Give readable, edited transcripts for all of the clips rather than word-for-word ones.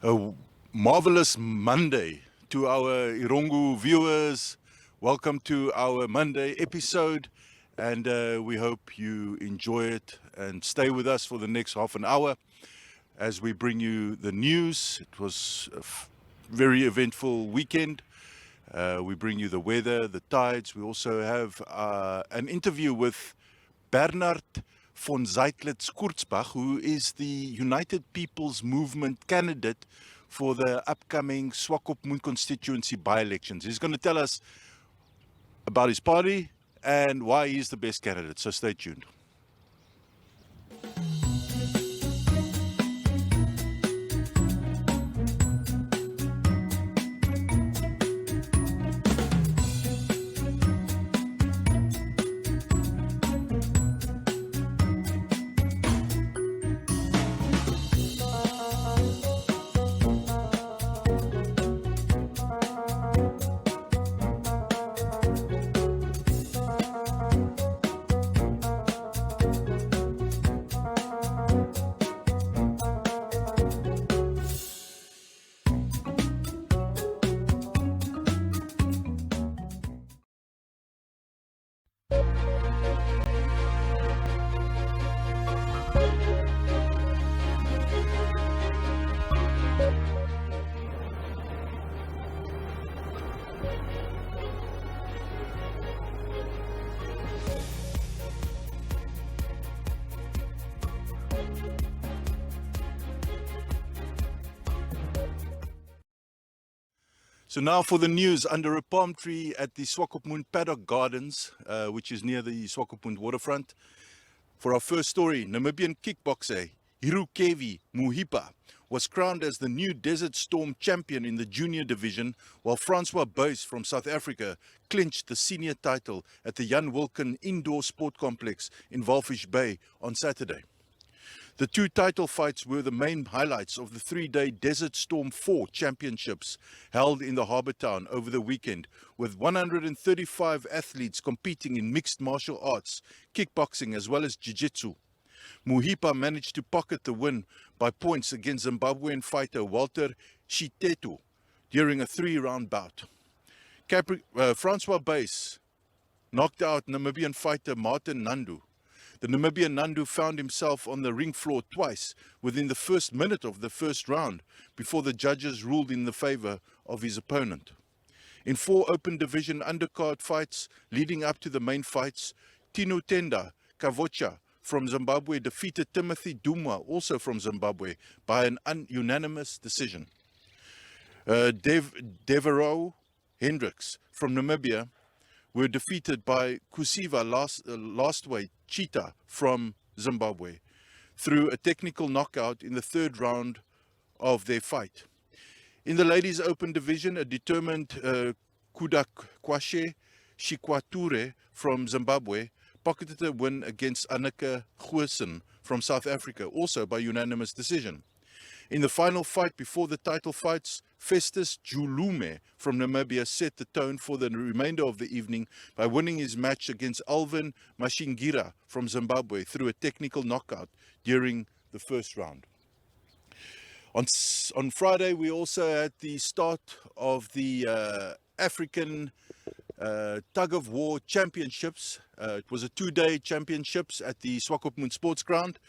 A marvelous Monday to our Erongo viewers. Welcome to our Monday episode, and we hope you enjoy it and stay with us for the next half an hour as we bring you the news. It was a very eventful weekend. We bring you the weather, the tides. We also have an interview with Bernhard von Seydlitz-Kurzbach, who is the United People's Movement candidate for the upcoming Swakopmund Constituency by-elections. He's going to tell us about his party and why he's the best candidate, so stay tuned. So now for the news. Under a palm tree at the Swakopmund Paddock Gardens, which is near the Swakopmund waterfront. For our first story, Namibian kickboxer Hirukevi Muhipa was crowned as the new Desert Storm champion in the junior division, while Francois Buys from South Africa clinched the senior title at the Jan Wilken Indoor Sport Complex in Walvis Bay on Saturday. The two title fights were the main highlights of the three-day Desert Storm 4 championships held in the harbour town over the weekend, with 135 athletes competing in mixed martial arts, kickboxing as well as jiu-jitsu. Muhipa managed to pocket the win by points against Zimbabwean fighter Walter Shitetu during a three-round bout. Francois Buys knocked out Namibian fighter Martin Nandu. The Namibian Nandu found himself on the ring floor twice within the first minute of the first round before the judges ruled in the favour of his opponent. In 4 open division undercard fights leading up to the main fights, Tinu Tenda Kavocha from Zimbabwe defeated Timothy Dumwa, also from Zimbabwe, by an unanimous decision. Devereux Hendricks from Namibia were defeated by Kusiva Lastway Cheetah from Zimbabwe through a technical knockout in the third round of their fight. In the ladies' open division, a determined Kudakwashe Shikwature from Zimbabwe pocketed a win against Anneke Goosen from South Africa, also by unanimous decision. In the final fight before the title fights, Festus Julume from Namibia set the tone for the remainder of the evening by winning his match against Alvin Mashingira from Zimbabwe through a technical knockout during the first round. On Friday, we also had the start of the African Tug-of-War Championships. It was a 2-day championships at the Swakopmund Sports Ground.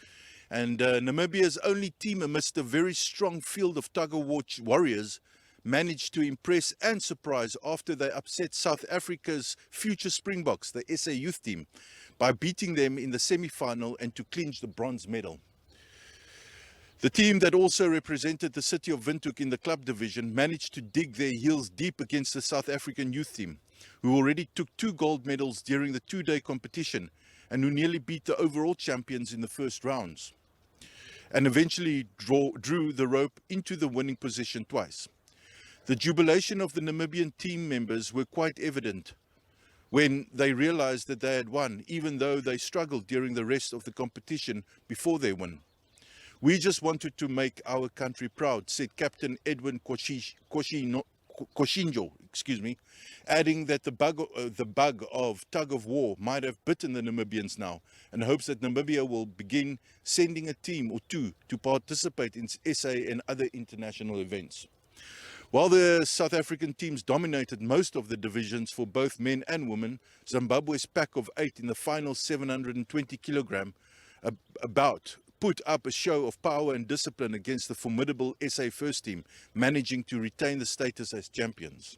And Namibia's only team amidst a very strong field of tug-of-war warriors managed to impress and surprise after they upset South Africa's future Springboks, the SA youth team, by beating them in the semi-final and to clinch the bronze medal. The team that also represented the city of Windhoek in the club division managed to dig their heels deep against the South African youth team, who already took 2 gold medals during the 2-day competition and who nearly beat the overall champions in the first rounds, and eventually drew the rope into the winning position twice. The jubilation of the Namibian team members were quite evident when they realized that they had won, even though they struggled during the rest of the competition before their win. "We just wanted to make our country proud," said Captain Edwin Koshinjo, excuse me, adding that the bug of tug of war might have bitten the Namibians now, and hopes that Namibia will begin sending a team or two to participate in SA and other international events. While the South African teams dominated most of the divisions for both men and women, Zimbabwe's pack of 8 in the final 720 kilogram bout put up a show of power and discipline against the formidable SA first team, managing to retain the status as champions.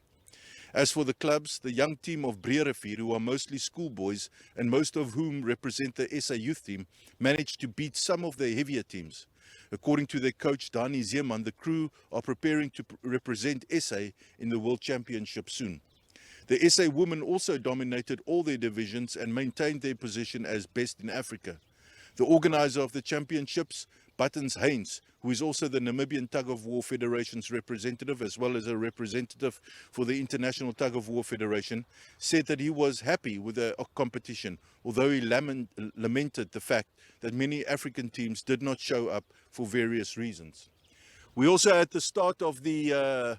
As for the clubs, the young team of Breerevier, who are mostly schoolboys and most of whom represent the SA youth team, managed to beat some of the heavier teams. According to their coach Dani Zeeman, the crew are preparing to represent SA in the World Championship soon. The SA women also dominated all their divisions and maintained their position as best in Africa. The organizer of the championships, Buttons Haynes, who is also the Namibian Tug of War Federation's representative as well as a representative for the International Tug of War Federation, said that he was happy with the competition, although he lamented the fact that many African teams did not show up for various reasons. We also had the start of the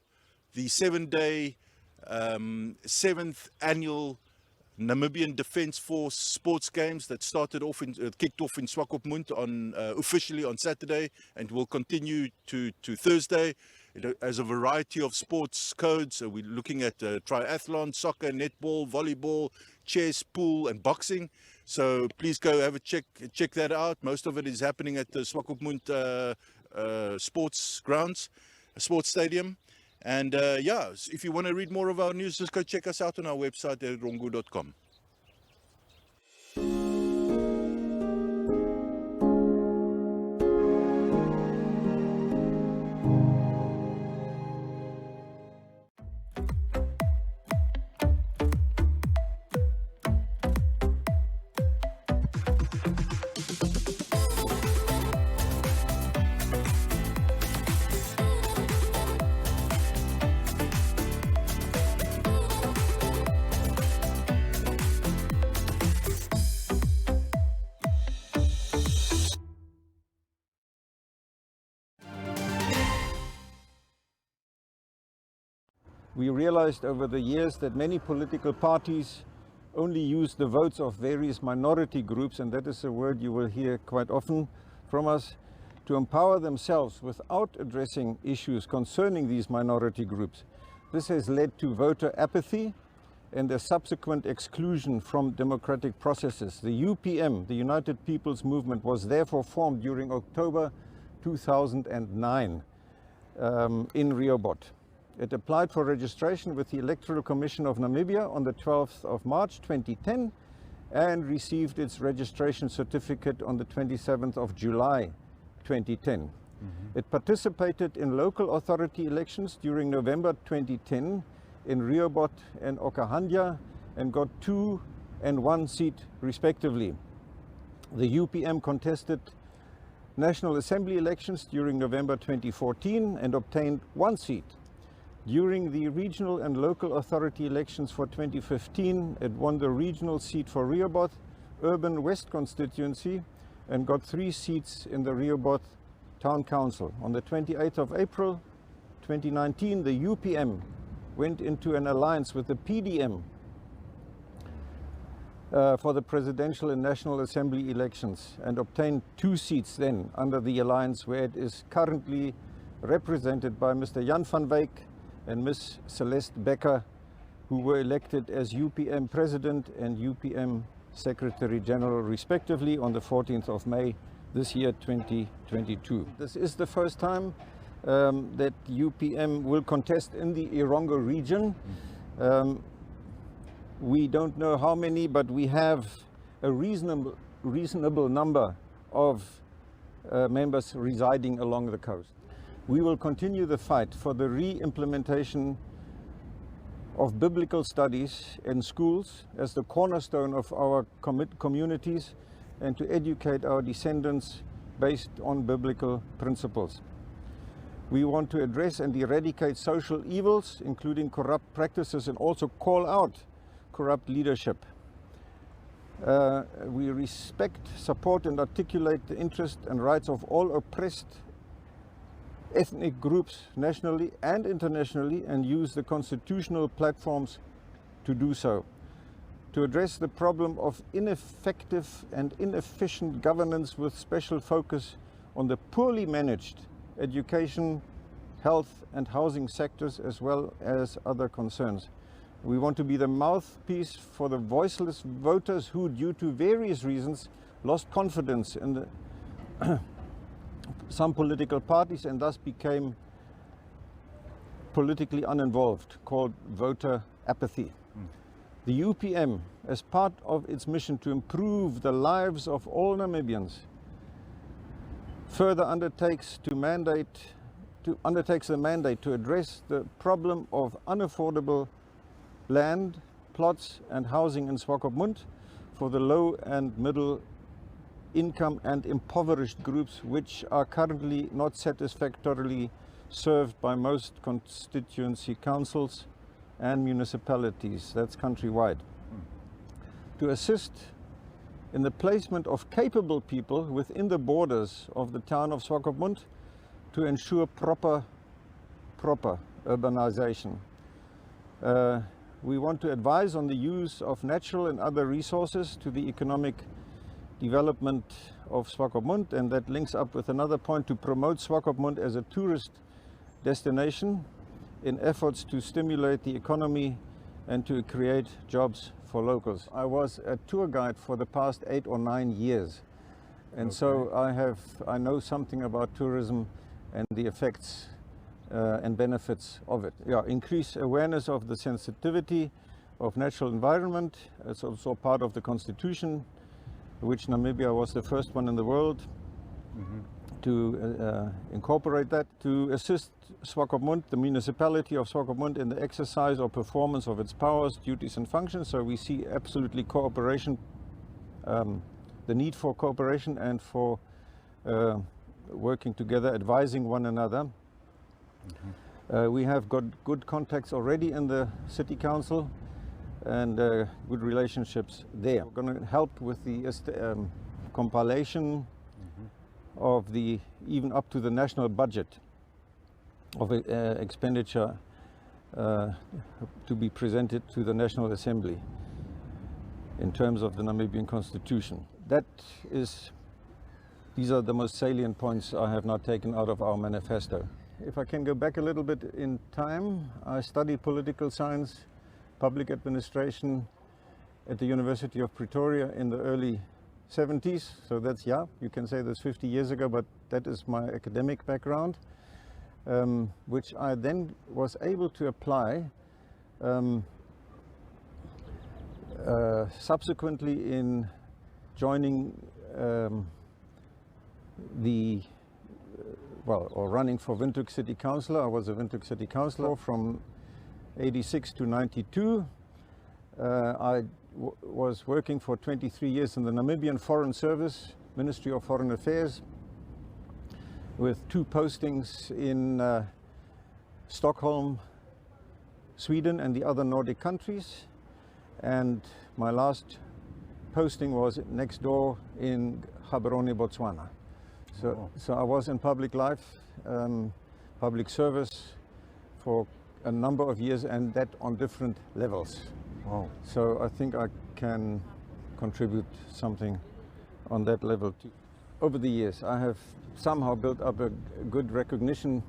7-day 7th annual Namibian Defence Force sports games that kicked off in Swakopmund officially on Saturday and will continue to Thursday. It has a variety of sports codes. So we're looking at triathlon, soccer, netball, volleyball, chess, pool and boxing. So please go have a check that out. Most of it is happening at the Swakopmund sports stadium. And yeah, if you want to read more of our news, just go check us out on our website at erongo.com. We realized over the years that many political parties only use the votes of various minority groups, and that is a word you will hear quite often from us, to empower themselves without addressing issues concerning these minority groups. This has led to voter apathy and their subsequent exclusion from democratic processes. The UPM, the United People's Movement, was therefore formed during October 2009 in Rehoboth. It applied for registration with the Electoral Commission of Namibia on the 12th of March 2010 and received its registration certificate on the 27th of July 2010. It participated in local authority elections during November 2010 in Rehoboth and Okahandja and got 2 and 1 seat respectively. The UPM contested National Assembly elections during November 2014 and obtained 1 seat. During the regional and local authority elections for 2015, it won the regional seat for Rehoboth Urban West Constituency and got 3 seats in the Rehoboth Town Council. On the 28th of April 2019, the UPM went into an alliance with the PDM for the presidential and national assembly elections and obtained 2 seats then under the alliance, where it is currently represented by Mr. Jan van Wyk and Ms. Celeste Becker, who were elected as UPM President and UPM Secretary General respectively on the 14th of May this year, 2022. This is the first time that UPM will contest in the Erongo region. We don't know how many, but we have a reasonable number of members residing along the coast. We will continue the fight for the re-implementation of biblical studies in schools as the cornerstone of our communities and to educate our descendants based on biblical principles. We want to address and eradicate social evils, including corrupt practices, and also call out corrupt leadership. We respect, support and articulate the interests and rights of all oppressed ethnic groups nationally and internationally and use the constitutional platforms to do so. To address the problem of ineffective and inefficient governance with special focus on the poorly managed education, health and housing sectors as well as other concerns. We want to be the mouthpiece for the voiceless voters who, due to various reasons, lost confidence in some political parties and thus became politically uninvolved, called voter apathy. The UPM, as part of its mission to improve the lives of all Namibians, further undertakes the mandate to address the problem of unaffordable land, plots and housing in Swakopmund for the low and middle income and impoverished groups which are currently not satisfactorily served by most constituency councils and municipalities, that's countrywide. To assist in the placement of capable people within the borders of the town of Swakopmund to ensure proper urbanization. We want to advise on the use of natural and other resources to the economic development of Swakopmund, and that links up with another point, to promote Swakopmund as a tourist destination in efforts to stimulate the economy and to create jobs for locals. I was a tour guide for the past 8 or 9 years, and so I know something about tourism and the effects and benefits of it. Yeah, increase awareness of the sensitivity of natural environment. It's also part of the constitution, which Namibia was the first one in the world to incorporate that. To assist Swakopmund, the municipality of Swakopmund, in the exercise or performance of its powers, duties and functions. So we see absolutely cooperation, the need for cooperation and for working together, advising one another. We have got good contacts already in the city council and good relationships there. We're going to help with the compilation of the, even up to the national budget of expenditure to be presented to the National Assembly in terms of the Namibian Constitution. These are the most salient points I have not taken out of our manifesto. If I can go back a little bit in time, I studied political science, public administration at the University of Pretoria in the early 70s. So that's, yeah, you can say that's 50 years ago, but that is my academic background, which I then was able to apply subsequently in joining running for Windhoek City Councilor. I was a Windhoek City Councilor from 86 to 92. I was working for 23 years in the Namibian Foreign Service, Ministry of Foreign Affairs, with 2 postings in Stockholm, Sweden and the other Nordic countries. And my last posting was next door in Gaborone, Botswana. So I was in public life, public service for a number of years, and that on different levels. Wow. So I think I can contribute something on that level too. Over the years, I have somehow built up a good recognition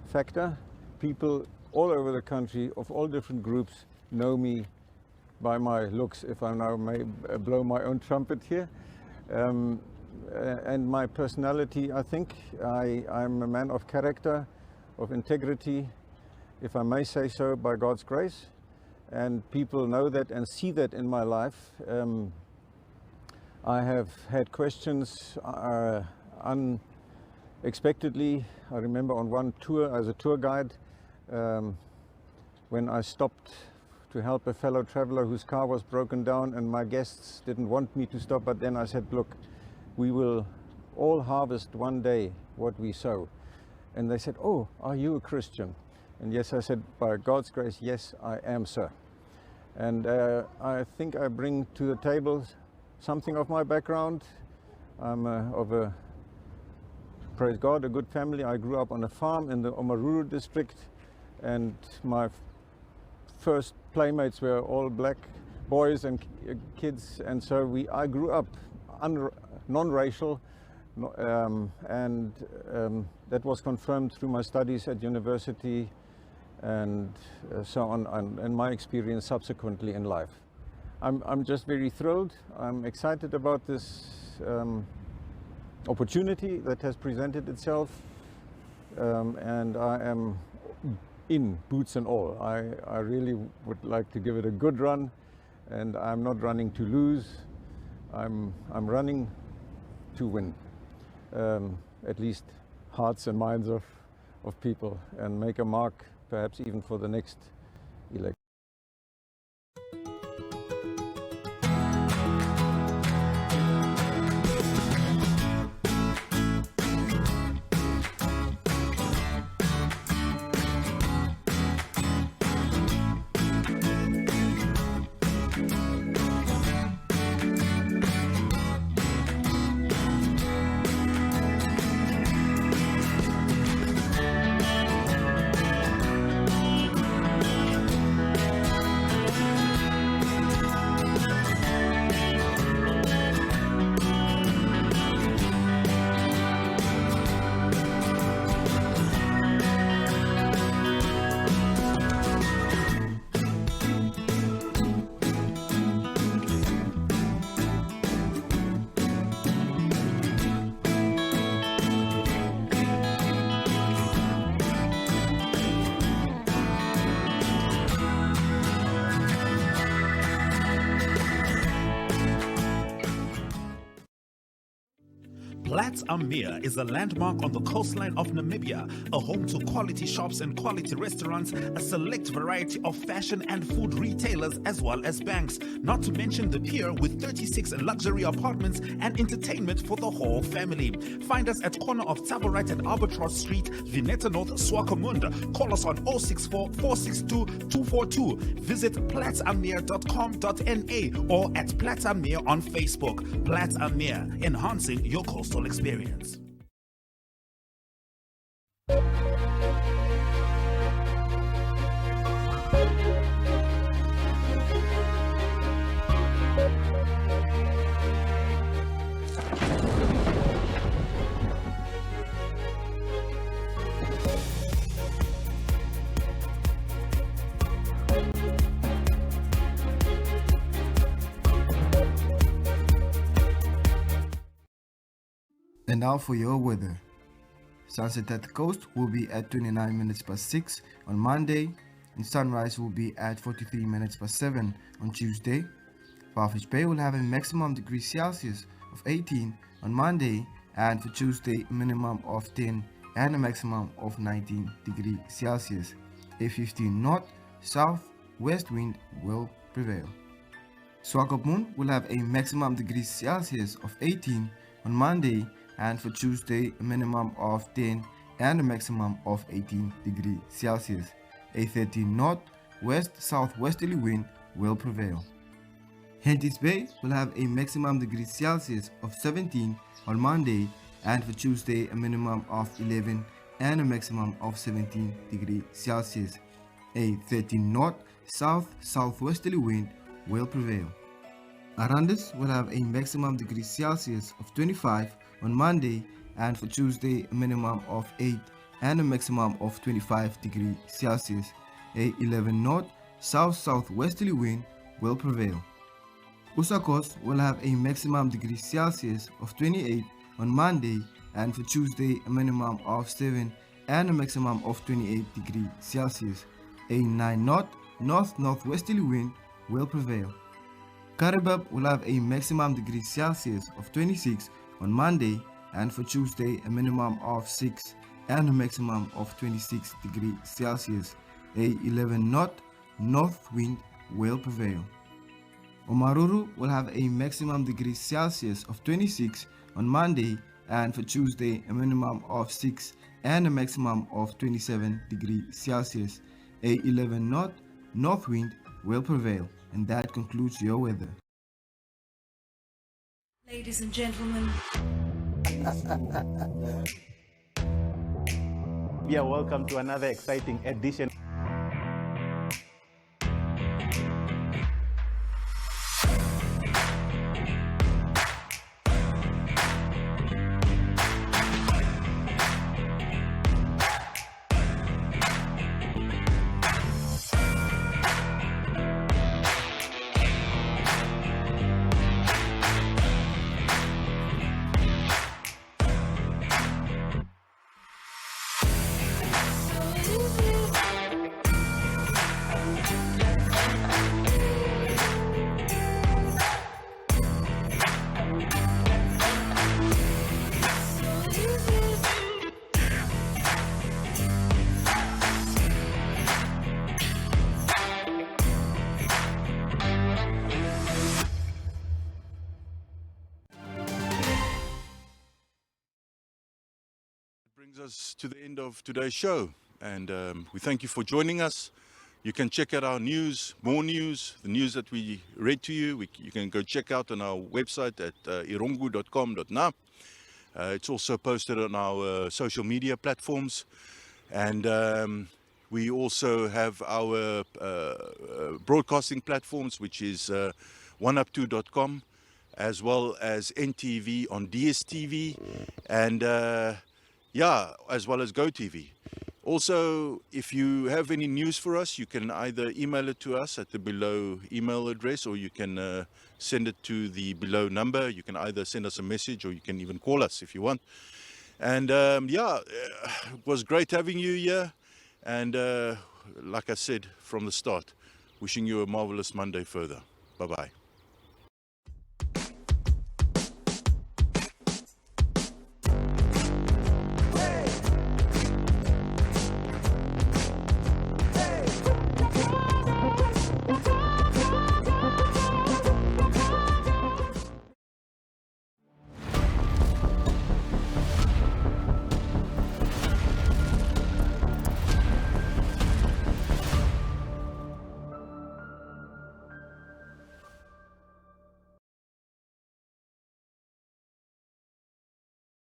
factor. People all over the country of all different groups know me by my looks, if I now may blow my own trumpet here. And my personality, I think I'm a man of character, of integrity, if I may say so, by God's grace. And people know that and see that in my life. I have had questions unexpectedly. I remember on one tour as a tour guide, when I stopped to help a fellow traveler whose car was broken down, and my guests didn't want me to stop, but then I said, look, we will all harvest one day what we sow. And they said, oh, are you a Christian? And yes, I said, by God's grace, yes, I am, sir. And I think I bring to the table something of my background. I'm of a praise God, a good family. I grew up on a farm in the Omaruru district, and my first playmates were all black boys and kids, and so I grew up non-racial, and that was confirmed through my studies at university and so on, and my experience subsequently in life. I'm just very thrilled. I'm excited about this opportunity that has presented itself, and I am in, boots and all. I really would like to give it a good run, and I'm not running to lose. I'm running to win, at least hearts and minds of people, and make a mark, perhaps even for the next election. Platz am Meer is a landmark on the coastline of Namibia, a home to quality shops and quality restaurants, a select variety of fashion and food retailers, as well as banks, not to mention the pier with 36 luxury apartments and entertainment for the whole family. Find us at corner of Tabarite and Albatross Street, Vineta North, Swakopmund. Call us on 064 462 242. Visit platzammeer.com.na or at Platz am Meer on Facebook. Platz am Meer, enhancing your coastal experience. And now for your weather. Sunset at the coast will be at 29 minutes past 6 on Monday, and sunrise will be at 43 minutes past 7 on Tuesday. Walvis Bay will have a maximum degree Celsius of 18 on Monday, and for Tuesday a minimum of 10 and a maximum of 19 degrees Celsius. A 15 knot southwest wind will prevail. Swakopmund will have a maximum degree Celsius of 18 on Monday, and for Tuesday a minimum of 10 and a maximum of 18 degrees Celsius. A 13 knot west southwesterly wind will prevail. Henties Bay will have a maximum degree Celsius of 17 on Monday, and for Tuesday a minimum of 11 and a maximum of 17 degrees Celsius. A 13 knot south-southwesterly wind will prevail. Arandis will have a maximum degree Celsius of 25 on Monday, and for Tuesday a minimum of 8 and a maximum of 25 degrees Celsius. A 11 knot south-southwesterly wind will prevail. Usakos will have a maximum degree Celsius of 28 on Monday, and for Tuesday a minimum of 7 and a maximum of 28 degrees Celsius. A 9 knot north-northwesterly wind will prevail. Karibab will have a maximum degree Celsius of 26 on Monday, and for Tuesday a minimum of 6 and a maximum of 26 degrees Celsius. A 11 knot north wind will prevail. Omaruru will have a maximum degree Celsius of 26 on Monday, and for Tuesday a minimum of 6 and a maximum of 27 degrees Celsius. A 11 knot north wind will prevail. And that concludes your weather. Ladies and gentlemen. Yeah, welcome to another exciting edition. Brings us to the end of today's show, and we thank you for joining us. You can check out our news, more news, the news that we read to you. You can go check out on our website at erongo.com.na. It's also posted on our social media platforms, and we also have our broadcasting platforms, which is oneup2.com, as well as NTV on DSTV, and as well as GoTV. Also, if you have any news for us, you can either email it to us at the below email address, or you can send it to the below number. You can either send us a message, or you can even call us if you want. And it was great having you here. And like I said from the start, wishing you a marvelous Monday further. Bye-bye.